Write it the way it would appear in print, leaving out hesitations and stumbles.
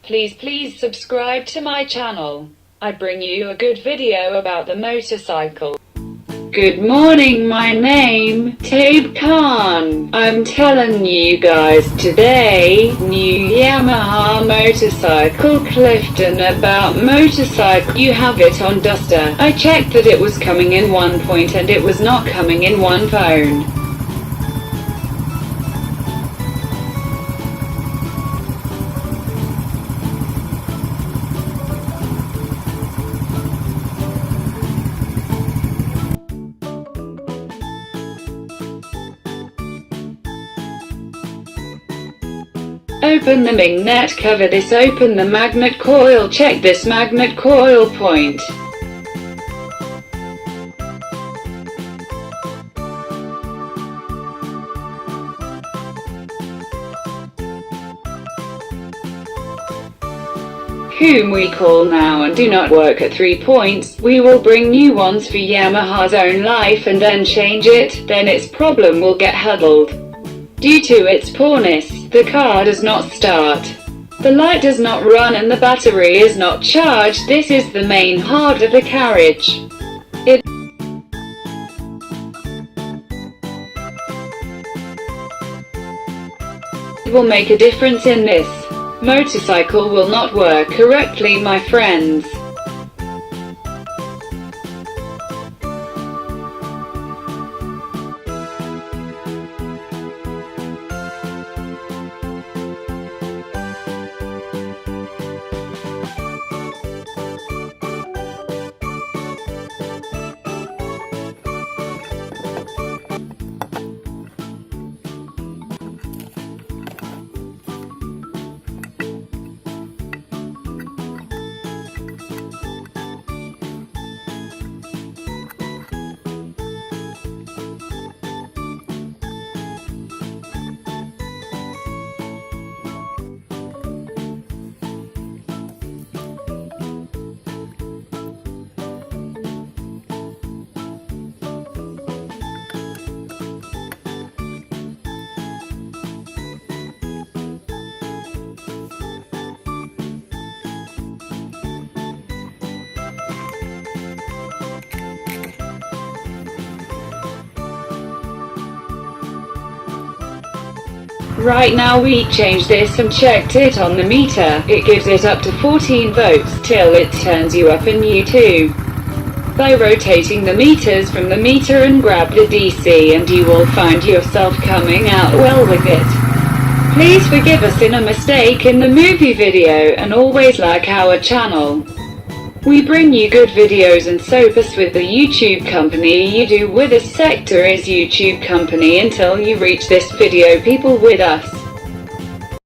Please subscribe to my channel. I bring you a good video about the motorcycle. Good morning, my name, Taib Khan. I'm telling you guys today, new Yamaha motorcycle Clifton about motorcycle. You have it on Duster. I checked that it was coming in one point and it was not coming in one phone. Open the magnet cover this, open the magnet coil, check this magnet coil point. Whom we call now and do not work at 3 points, we will bring new ones for Yamaha's own life and then change it, then its problem will get huddled. Due to its poorness, the car does not start. The light does not run and the battery is not charged. This is the main heart of the carriage. It will make a difference in this. Motorcycle will not work correctly, my friends. Right now we changed this and checked it on the meter. It gives it up to 14 volts till it turns you up in U2. By rotating the meters from the meter and grab the DC and you will find yourself coming out well with it. Please forgive us in a mistake in the movie video and always like our channel. We bring you good videos and sopas with the YouTube company. You do with us sector is YouTube company until you reach this video people with us.